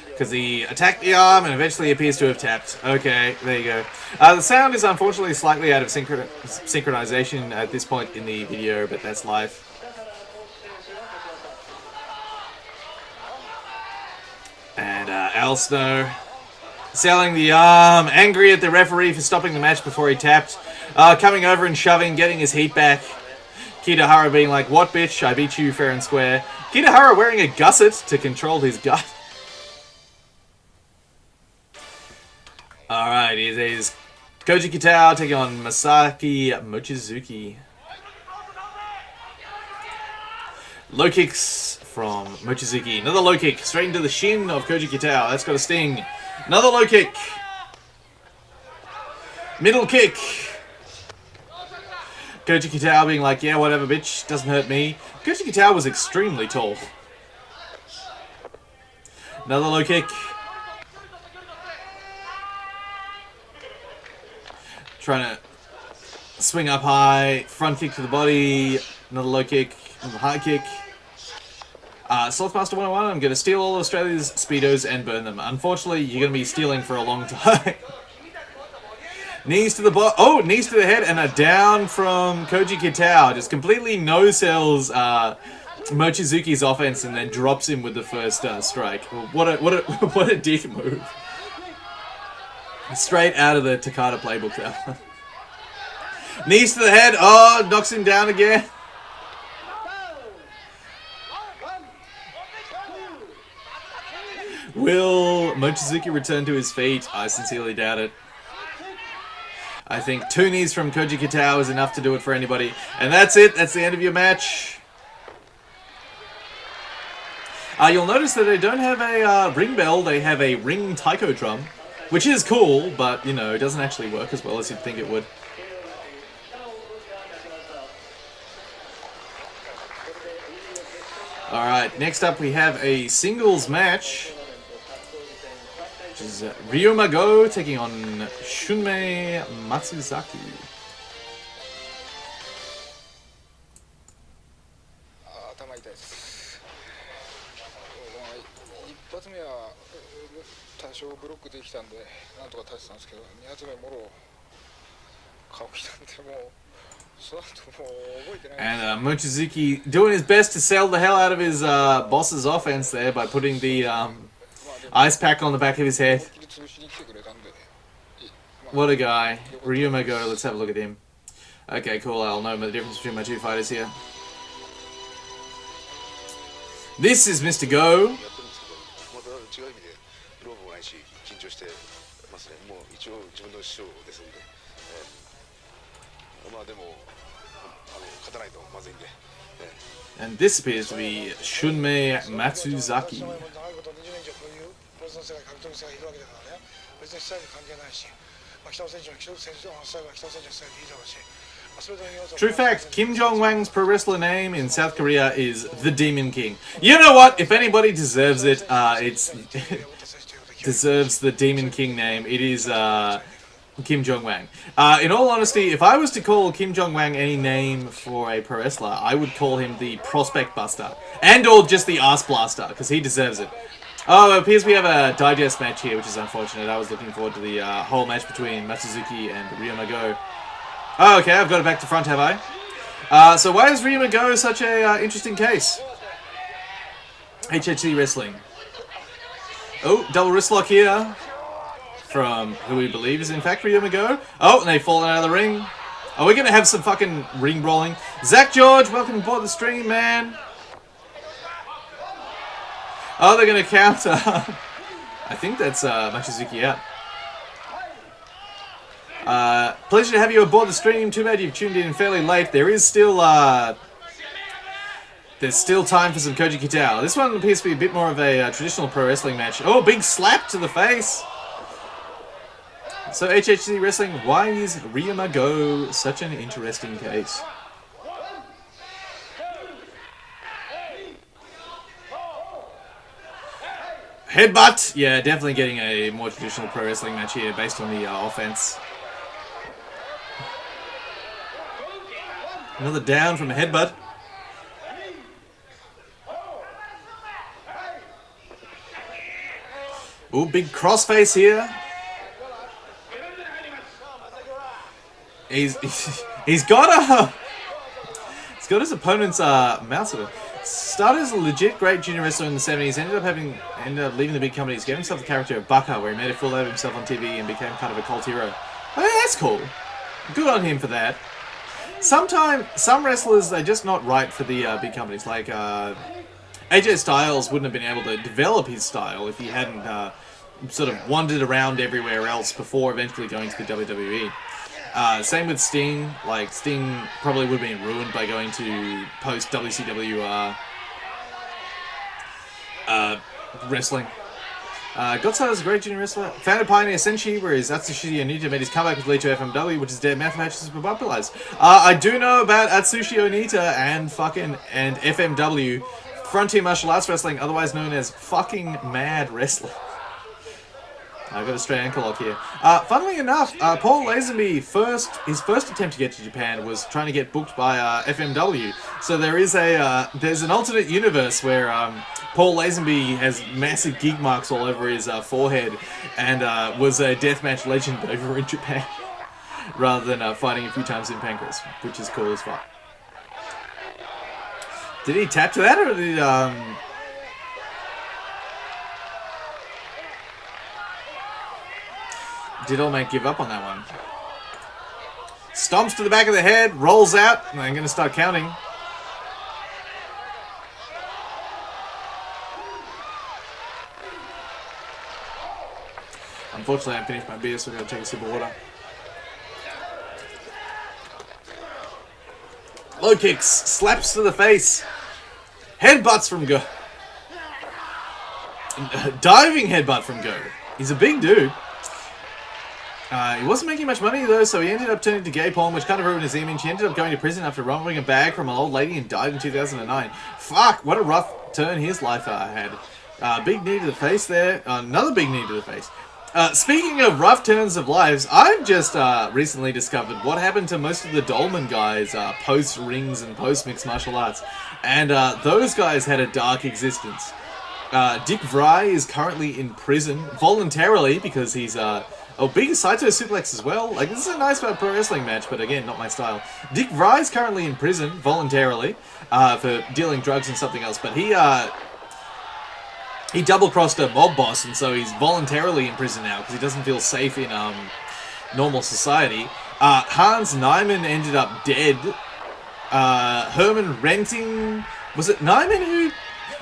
Because he attacked the arm and eventually appears to have tapped. Okay, there you go. The sound is unfortunately slightly out of synchronization at this point in the video, but that's life. And Al Snow selling the arm, angry at the referee for stopping the match before he tapped. Coming over and shoving, getting his heat back. Kitahara being like, what bitch, I beat you fair and square. Kitahara wearing a gusset to control his gut. Alright, it is Koji Kitao taking on Masaki Mochizuki. Low kicks from Mochizuki. Another low kick straight into the shin of Koji Kitao. That's got a sting. Another low kick. Middle kick. Koji Kitao being like, yeah, whatever, bitch. Doesn't hurt me. Koji Kitao was extremely tall. Another low kick. Trying to swing up high. Front kick to the body. Another low kick. Another high kick. Slothmaster 101, I'm going to steal all Australia's Speedos and burn them. Unfortunately, you're going to be stealing for a long time. Knees to the knees to the head, and a down from Koji Kitao. Just completely no-sells Mochizuki's offense and then drops him with the first strike. What a dick move. Straight out of the Takada playbook there. Knees to the head. Oh, knocks him down again. Will Mochizuki return to his feet? I sincerely doubt it. I think 2 knees from Koji Kitao is enough to do it for anybody. And that's it. That's the end of your match. You'll notice that they don't have a ring bell. They have a ring taiko drum. Which is cool, but, you know, it doesn't actually work as well as you'd think it would. Alright, next up we have a singles match. Which is Ryoma Go taking on Shunmei Matsuzaki. ブロックできたんでなんとか立てたんですけど、2発目もろ顔来たんで、もうその後もう覚えてない。 And Mochizuki doing his best to sell the hell out of his boss's offense there by putting the ice pack on the back of his head. 思いっきり潰しに来てくれたんで、What a guy. Ryumago, let's have a look at him. Okay, cool, I'll know the difference between my two fighters here. This is Mr. Go. やってるんですけど、また違う意味でグローブもないし緊張してますね。もう一応自分の師匠ですんで、まあでも勝たないとまずいんで。And this appears to be Shunmei Matsuzaki. 長いこと20年以上こういうプロレスの世界、格闘技世界いるわけだからね、別にスタイル関係ないし、北尾選手のスタイルは北尾選手のスタイルでいいだろうし。True fact, Kim Jong-wang's pro wrestler name in South Korea is the Demon King. You know what? If anybody deserves it, it's deserves the Demon King name. It is Kim Jong-wang. In all honesty, if I was to call Kim Jong-wang any name for a pro wrestler, I would call him the Prospect Buster. And or just the Ass Blaster, because he deserves it. Oh, it appears we have a digest match here, which is unfortunate. I was looking forward to the whole match between Mochizuki and Ryumago. Oh, okay, I've got it back to front, have I? So why is Ryumago such a interesting case? HHC Wrestling. Oh, double wrist lock here. From who we believe is in fact Ryumago. Oh, and they've fallen out of the ring. Oh, we're going to have some fucking ring brawling. Zach George, welcome aboard the stream, man. Oh, they're going to counter. I think that's Mochizuki out. Pleasure to have you aboard the stream. Too bad you've tuned in fairly late. There is still there's still time for some Koji Kitao. This one appears to be a bit more of a traditional pro wrestling match. Oh, big slap to the face. So HHC Wrestling, why is Ryumago such an interesting case? Headbutt! Yeah, definitely getting a more traditional pro wrestling match here based on the offense. Another down from a headbutt. Ooh, big crossface here. He's got his opponent's mouth sort of. Started as a legit great junior wrestler in the 70s, ended up leaving the big companies, gave himself the character of Baka, where he made a fool out of himself on TV and became kind of a cult hero. I mean, that's cool. Good on him for that. Sometimes, some wrestlers, they're just not right for the big companies. Like, AJ Styles wouldn't have been able to develop his style if he hadn't sort of wandered around everywhere else before eventually going to the WWE. Same with Sting. Like, Sting probably would have been ruined by going to post-WCW wrestling. Godside is a great junior wrestler. Founded Pioneer Senshi, where his Atsushi Onita made his comeback with Lecho FMW, which is dead math matches were popularized. I do know about Atsushi Onita and FMW, Frontier Martial Arts Wrestling, otherwise known as fucking Mad Wrestling. I've got a straight ankle lock here. Funnily enough, Paul Lazenby, his first attempt to get to Japan was trying to get booked by FMW. So there is there's an alternate universe where Paul Lazenby has massive gig marks all over his forehead and was a deathmatch legend over in Japan, rather than fighting a few times in Pancras, which is cool as fuck. Did he tap to that, or did Did Old Mate give up on that one? Stomps to the back of the head, rolls out, and I'm going to start counting. Unfortunately, I finished my beer, so I'm going to take a sip of water. Low kicks, slaps to the face, headbutts from Go. Diving headbutt from Go. He's a big dude. He wasn't making much money though, so he ended up turning to gay porn, which kind of ruined his image. He ended up going to prison after robbing a bag from an old lady and died in 2009. Fuck, what a rough turn his life had. Big knee to the face there. Another big knee to the face. Speaking of rough turns of lives, I've just recently discovered what happened to most of the Dolman guys post-rings and post-mixed martial arts. And those guys had a dark existence. Dick Vrij is currently in prison voluntarily because he's big Saito suplex as well. Like, this is a nice pro wrestling match, but again, not my style. Dick Vrij is currently in prison voluntarily for dealing drugs and something else, but he double-crossed a mob boss, and so he's voluntarily in prison now because he doesn't feel safe in normal society. Hans Nyman ended up dead. Herman Renting... Was it Nyman who...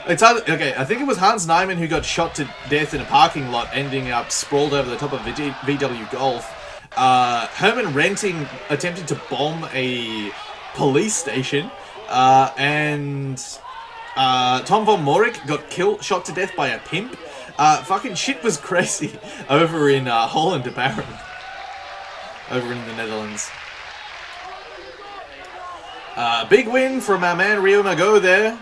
Okay, I think it was Hans Nyman who got shot to death in a parking lot, ending up sprawled over the top of VW Golf. Herman Renting attempted to bomb a police station, and Tom von Morik got shot to death by a pimp. Fucking shit was crazy over in Holland, apparently. Over in the Netherlands. Big win from our man Ryo Mago there.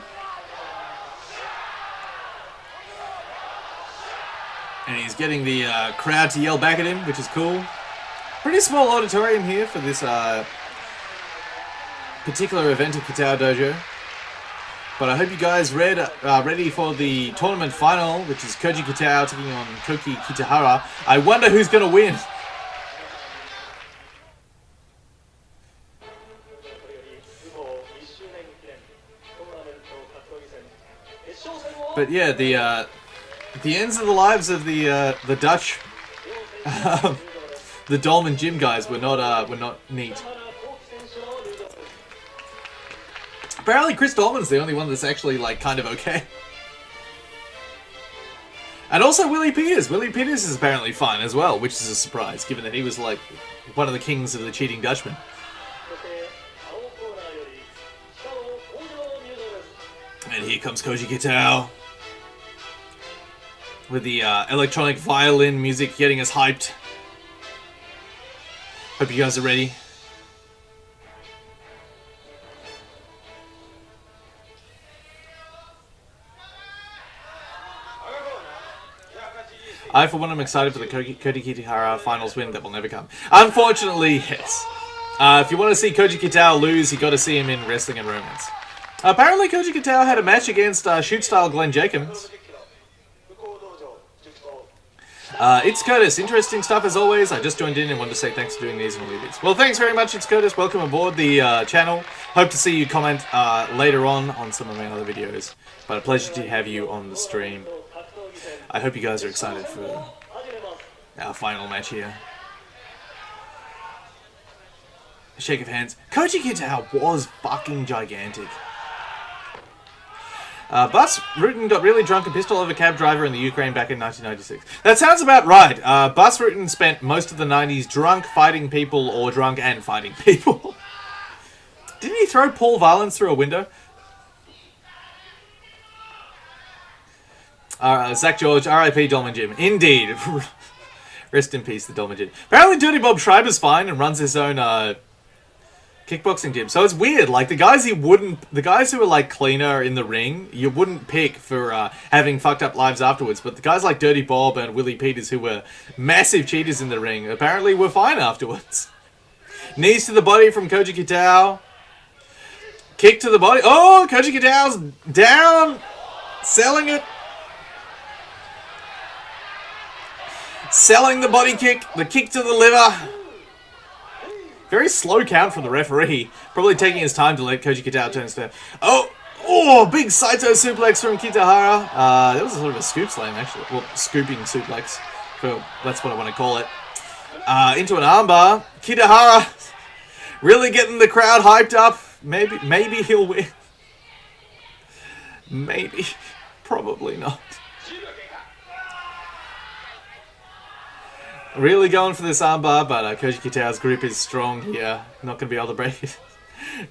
And he's getting the crowd to yell back at him, which is cool. Pretty small auditorium here for this particular event at Kitao Dojo. But I hope you guys ready for the tournament final, which is Koji Kitao taking on Koki Kitahara. I wonder who's going to win. But yeah, the ends of the lives of the Dutch, the Dolman Gym guys were not neat. Apparently, Chris Dolman's the only one that's actually like kind of okay. And also Willie Peters. Willie Peters is apparently fine as well, which is a surprise, given that he was like one of the kings of the cheating Dutchmen. And here comes Koji Kitao with the electronic violin music getting us hyped. Hope you guys are ready. I, for one, am excited for the Koji Kitahara finals win that will never come. Unfortunately, yes. If you want to see Koji Kitao lose, you got to see him in Wrestling and Romance. Apparently, Koji Kitao had a match against shoot-style Glenn Jacobs. It's Curtis. Interesting stuff as always. I just joined in and wanted to say thanks for doing these and all these. Well, thanks very much. It's Curtis. Welcome aboard the channel. Hope to see you comment later on some of my other videos. But a pleasure to have you on the stream. I hope you guys are excited for our final match here. A shake of hands. Koji Kitao was fucking gigantic. Bus Rutan got really drunk and pissed all over a cab driver in the Ukraine back in 1996. That sounds about right. Bus Rutan spent most of the 90s drunk fighting people or drunk and fighting people. Didn't he throw Paul Valens through a window? Zach George, R.I.P. Dolman Jim. Indeed. Rest in peace, the Dolman Jim. Apparently Dirty Bob Schreiber's fine and runs his own kickboxing gym. So it's weird. Like, the guys who are like cleaner in the ring, you wouldn't pick for having fucked up lives afterwards. But the guys like Dirty Bob and Willie Peters, who were massive cheaters in the ring, apparently were fine afterwards. Knees to the body from Koji Kitao. Kick to the body. Oh, Koji Kitao's down. Selling it. Selling the body kick, the kick to the liver. Very slow count from the referee. Probably taking his time to let Koji Kitao turn his turn. Oh, big Saito suplex from Kitahara. That was a sort of a scoop slam, actually. Well, scooping suplex. That's what I want to call it. Into an armbar. Kitahara really getting the crowd hyped up. Maybe he'll win. Maybe. Probably not. Really going for this armbar, but Koji Kitao's grip is strong here. Not going to be able to break it.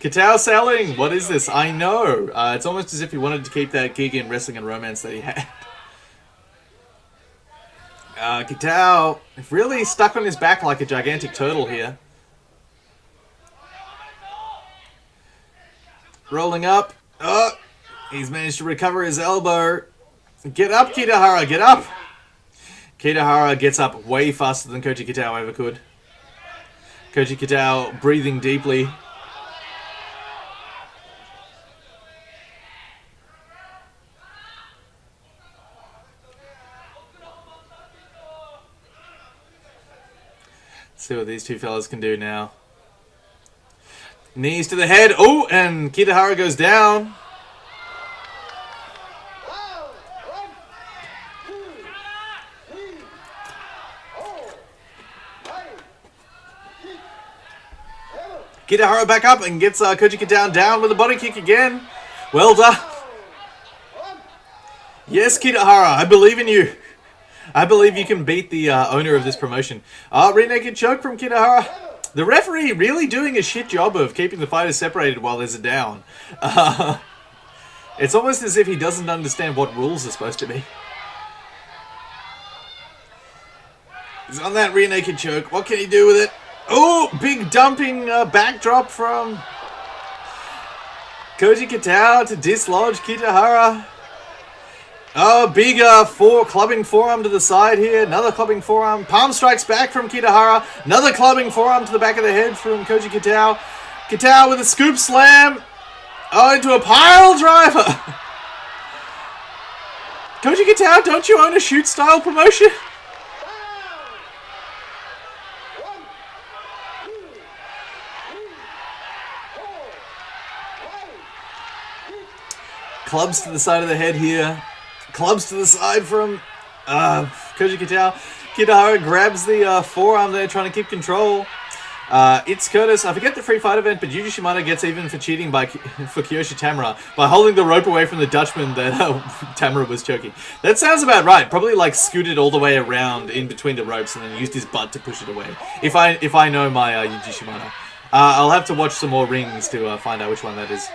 Kitao selling! What is this? I know! It's almost as if he wanted to keep that gig in Wrestling and Romance that he had. Kitao really stuck on his back like a gigantic turtle here. Rolling up. Oh! He's managed to recover his elbow. Get up, Kitahara! Get up! Kitahara gets up way faster than Koji Kitao ever could. Koji Kitao breathing deeply. See what these two fellas can do now. Knees to the head. Oh, and Kitahara goes down. Kitahara back up and gets Koji Kitao down with a body kick again. Well done. Yes, Kitahara, I believe in you. I believe you can beat the owner of this promotion. Rear naked choke from Kitahara. The referee really doing a shit job of keeping the fighters separated while there's a down. It's almost as if he doesn't understand what rules are supposed to be. He's on that rear naked choke. What can he do with it? Oh, big dumping backdrop from Koji Kitao to dislodge Kitahara. Oh, big clubbing forearm to the side here. Another clubbing forearm. Palm strikes back from Kitahara. Another clubbing forearm to the back of the head from Koji Kitao. Kitao with a scoop slam. Oh, into a pile driver. Koji Kitao, don't you own a shoot style promotion? Clubs to the side of the head here. Clubs to the side from Koji Kitao. Kitahara grabs the forearm there, trying to keep control. It's Curtis. I forget the free fight event, but Yuji Shimada gets even for cheating for Kiyoshi Tamura by holding the rope away from the Dutchman that Tamura was choking. That sounds about right. Probably like scooted all the way around in between the ropes and then used his butt to push it away. If I know my Yuji Shimada. I'll have to watch some more rings to find out which one that is.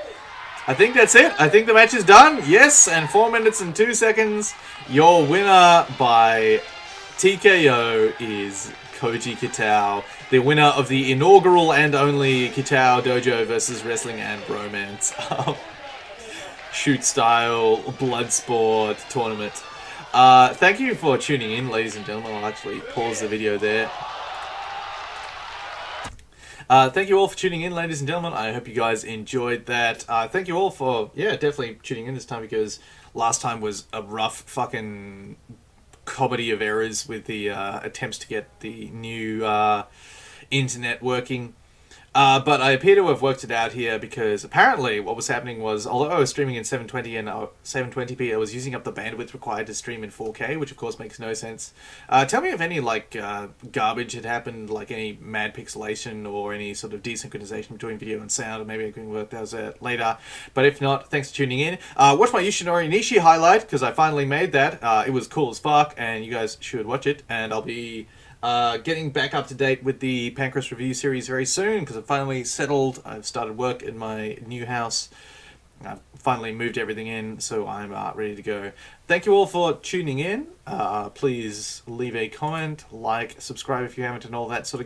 I think that's it. I think the match is done. Yes, and 4 minutes and 2 seconds. Your winner by TKO is Koji Kitao, the winner of the inaugural and only Kitao Dojo versus Wrestling and Romance shoot style blood sport tournament. Thank you for tuning in, ladies and gentlemen. I'll actually pause the video there. Thank you all for tuning in, ladies and gentlemen. I hope you guys enjoyed that. Thank you all for, definitely tuning in this time, because last time was a rough fucking comedy of errors with the attempts to get the new internet working. But I appear to have worked it out here, because apparently what was happening was, although I was streaming in 720 and 720p, I was using up the bandwidth required to stream in 4K, which of course makes no sense. Tell me if any garbage had happened, like any mad pixelation or any sort of desynchronization between video and sound, or maybe I can work those out later. But if not, thanks for tuning in. Watch my Yoshinori Nishi highlight, because I finally made that. It was cool as fuck, and you guys should watch it, and I'll be getting back up to date with the Pancras review series very soon, because I've finally settled. I've started work in my new house. I've finally moved everything in, so I'm ready to go. Thank you all for tuning in. Please leave a comment, like, subscribe if you haven't, and all that sort of